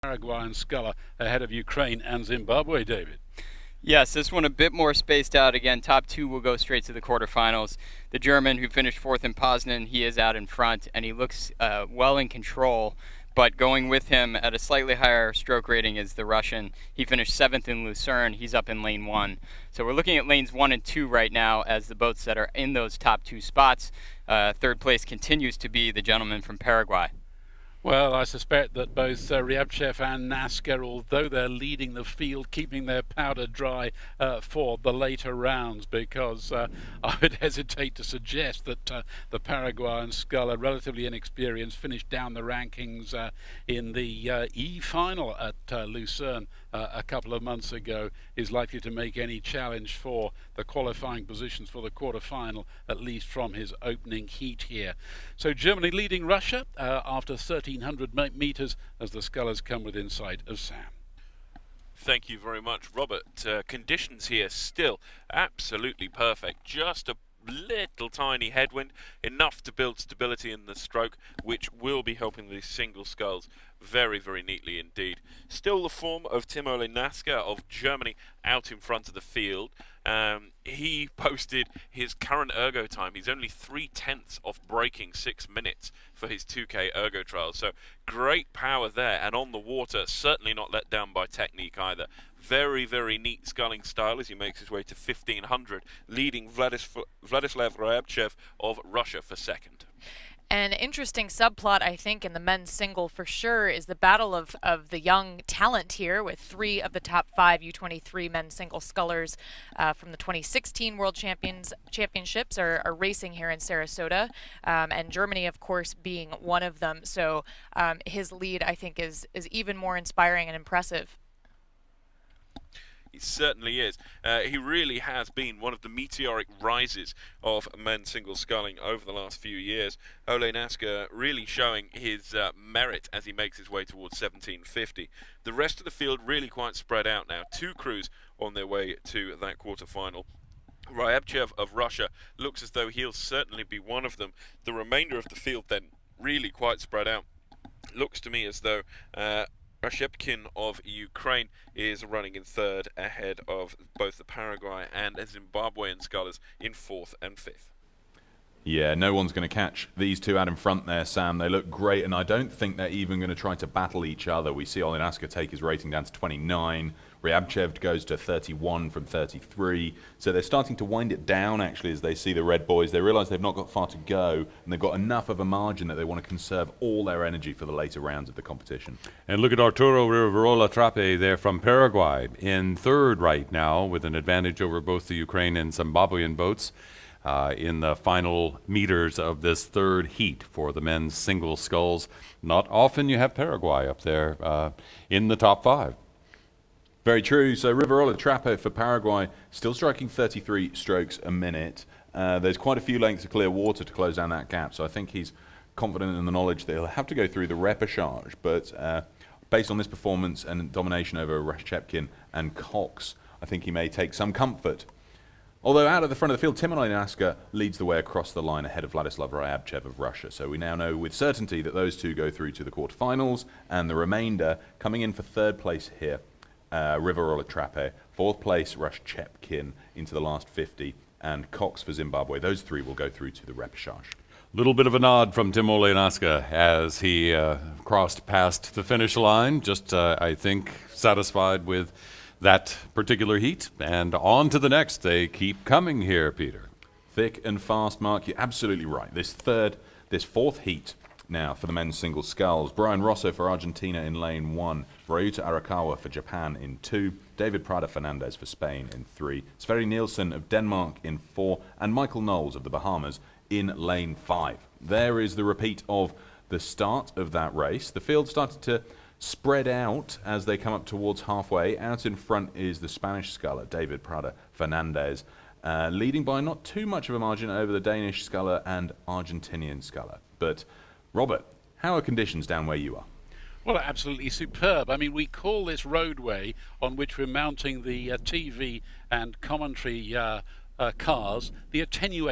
Paraguay and Sculler ahead of Ukraine and Zimbabwe, David. Yes, this one a bit more spaced out. Again, top two will go straight to the quarterfinals. The German, who finished fourth in Poznan, he is out in front, and he looks well in control. But going with him at a slightly higher stroke rating is the Russian. He finished seventh in Lucerne. He's up in lane one. So we're looking at lanes 1 and 2 right now as the boats that are in those top two spots. Third place continues to be the gentleman from Paraguay. Well, I suspect that both Ryabchev and Naska, although they're leading the field, keeping their powder dry for the later rounds, because I would hesitate to suggest that the Paraguay and Sculler, relatively inexperienced, finished down the rankings in the E final at Lucerne a couple of months ago, is likely to make any challenge for the qualifying positions for the quarter-final, at least from his opening heat here. So Germany leading Russia after 1,300 metres as the Scullers come within sight of Sam. Thank you very much, Robert. Conditions here still absolutely perfect. Just a little tiny headwind, enough to build stability in the stroke, which will be helping these single sculls very, very neatly indeed. Still the form of Timo Naska of Germany out in front of the field. He posted his current ergo time. He's only 3/10 off breaking 6 minutes for his 2K ergo trials. So great power there, and on the water, certainly not let down by technique either. Very, very neat sculling style as he makes his way to 1,500, leading Vladislav Ryabchev of Russia for second. An interesting subplot, I think, in the men's single for sure is the battle of the young talent here, with 3 of the top 5 U23 men's single scullers from the 2016 World Championships are racing here in Sarasota, and Germany, of course, being one of them. So his lead, I think, is even more inspiring and impressive. He certainly is. He really has been one of the meteoric rises of men's single sculling over the last few years. Ole Naska really showing his merit as he makes his way towards 1750. The rest of the field really quite spread out now. 2 crews on their way to that quarter-final. Ryabchev of Russia looks as though he'll certainly be one of them. The remainder of the field then really quite spread out. Looks to me as though Rashepkin of Ukraine is running in third, ahead of both the Paraguay and Zimbabwean scullers in 4th and 5th. Yeah, no one's going to catch these two out in front there, Sam. They look great, and I don't think they're even going to try to battle each other. We see Ole Naska take his rating down to 29. Ryabchev goes to 31 from 33. So they're starting to wind it down, actually, as they see the red boys. They realise they've not got far to go, and they've got enough of a margin that they want to conserve all their energy for the later rounds of the competition. And look at Arturo Riverola Trape there from Paraguay in third right now, with an advantage over both the Ukraine and Zimbabwean boats in the final meters of this third heat for the men's single sculls. Not often you have Paraguay up there in the top 5. Very true. So Riverola Trape for Paraguay still striking 33 strokes a minute. There's quite a few lengths of clear water to close down that gap, so I think he's confident in the knowledge that he'll have to go through the repechage. But based on this performance and domination over Rashepkin and Cox, I think he may take some comfort. Although out at the front of the field, Timo Naska leads the way across the line ahead of Vladislav Ryabchev of Russia. So we now know with certainty that those two go through to the quarterfinals, and the remainder coming in for third place here. Riverola Trape, 4th place Rashepkin into the last 50, and Cox for Zimbabwe. Those 3 will go through to the repechage. Little bit of a nod from Timo Naska as he crossed past the finish line, just I think satisfied with that particular heat, and on to the next. They keep coming here, Peter. Thick and fast, Mark. You're absolutely right. This 4th heat now for the men's single sculls. Brian Rosso for Argentina in lane 1. Ryuta Arakawa for Japan in 2. David Prada Fernandez for Spain in 3. Sverre Nielsen of Denmark in 4. And Michael Knowles of the Bahamas in lane 5. There is the repeat of the start of that race. The field started to spread out as they come up towards halfway. Out in front is the Spanish sculler, David Prada Fernandez, leading by not too much of a margin over the Danish sculler and Argentinian sculler. But Robert, how are conditions down where you are? Well, absolutely superb. I mean, we call this roadway on which we're mounting the TV and commentary cars the attenuated